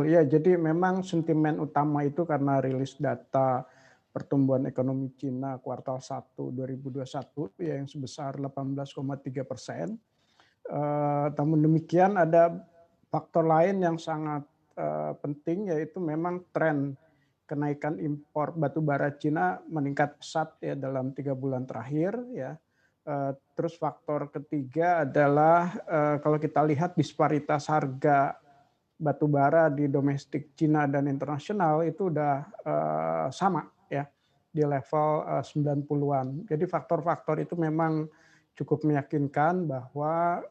Ya, jadi memang sentimen utama itu karena rilis data pertumbuhan ekonomi Cina kuartal 1 2021 ya yang sebesar 18,3%. Namun demikian ada faktor lain yang sangat, penting yaitu memang tren kenaikan impor batu bara Cina meningkat pesat ya dalam 3 bulan terakhir ya. Terus faktor ketiga adalah, kalau kita lihat disparitas harga batu bara di domestik Cina dan internasional itu udah, sama ya, di level, 90-an. Jadi faktor-faktor itu memang cukup meyakinkan bahwa,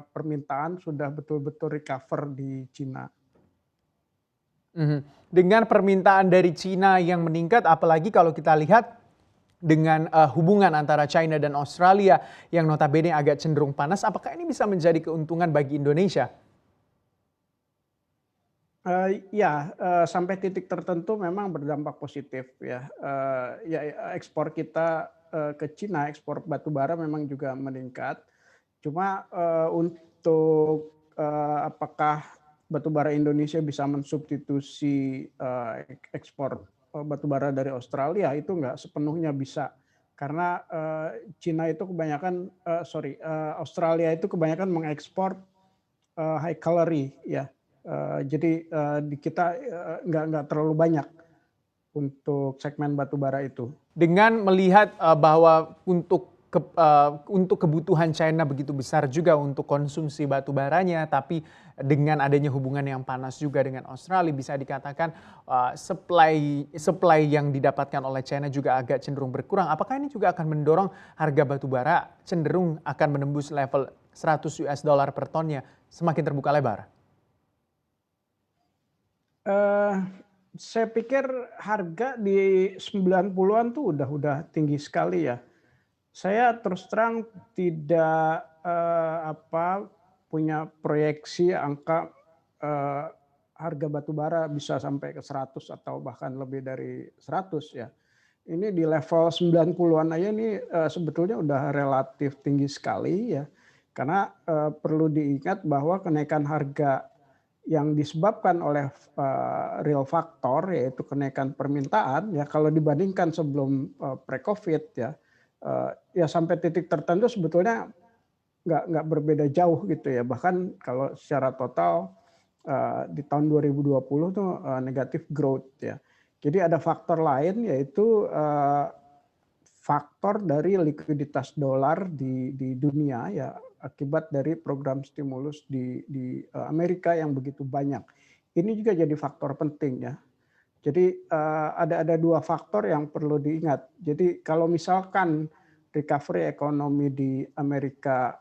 permintaan sudah betul-betul recover di Cina. Mhm. Dengan permintaan dari Cina yang meningkat, apalagi kalau kita lihat dengan hubungan antara China dan Australia yang notabene agak cenderung panas, apakah ini bisa menjadi keuntungan bagi Indonesia? Ya, sampai titik tertentu memang berdampak positif ya, ya ekspor kita, ke Cina, ekspor batu bara memang juga meningkat. Cuma, untuk, apakah batu bara Indonesia bisa mensubstitusi, ekspor, batu bara dari Australia itu nggak sepenuhnya bisa. Karena, Cina itu kebanyakan Australia itu kebanyakan mengekspor, high calorie ya. Jadi, di kita, nggak terlalu banyak untuk segmen batu bara itu. Dengan melihat bahwa untuk kebutuhan China begitu besar juga untuk konsumsi batu baranya, tapi dengan adanya hubungan yang panas juga dengan Australia, bisa dikatakan supply yang didapatkan oleh China juga agak cenderung berkurang. Apakah ini juga akan mendorong harga batu bara cenderung akan menembus level 100 US dollar per tonnya semakin terbuka lebar? Eee, saya pikir harga di 90-an tuh udah tinggi sekali ya. Saya terus terang tidak, punya proyeksi angka, eee, harga batu bara bisa sampai ke 100 atau bahkan lebih dari 100 ya. Ini di level 90-an aja ini, sebetulnya udah relatif tinggi sekali ya. Karena, perlu diingat bahwa kenaikan harga yang disebabkan oleh, real faktor yaitu kenaikan permintaan ya kalau dibandingkan sebelum, pre-Covid ya, ya sampai titik tertentu sebetulnya nggak berbeda jauh gitu ya. Bahkan kalau secara total, di tahun 2020 tuh, negatif growth ya. Jadi ada faktor lain yaitu, faktor dari likuiditas dolar di dunia ya akibat dari program stimulus di, Amerika yang begitu banyak. Ini juga jadi faktor penting ya. Jadi, ada 2 faktor yang perlu diingat. Jadi kalau misalkan recovery ekonomi di Amerika,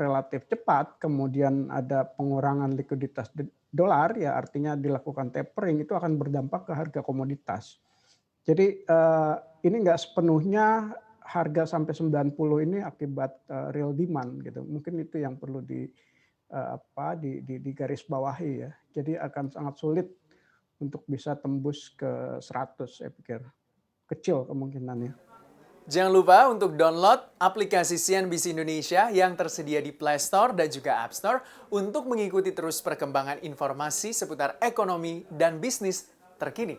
relatif cepat, kemudian ada pengurangan likuiditas dolar, ya artinya dilakukan tapering, itu akan berdampak ke harga komoditas. Jadi, ini nggak sepenuhnya harga sampai 90 ini akibat, real demand gitu. Mungkin itu yang perlu digarisbawahi ya. Jadi akan sangat sulit untuk bisa tembus ke 100 saya pikir, kecil kemungkinannya. Jangan lupa untuk download aplikasi CNBC Indonesia yang tersedia di Play Store dan juga App Store untuk mengikuti terus perkembangan informasi seputar ekonomi dan bisnis terkini.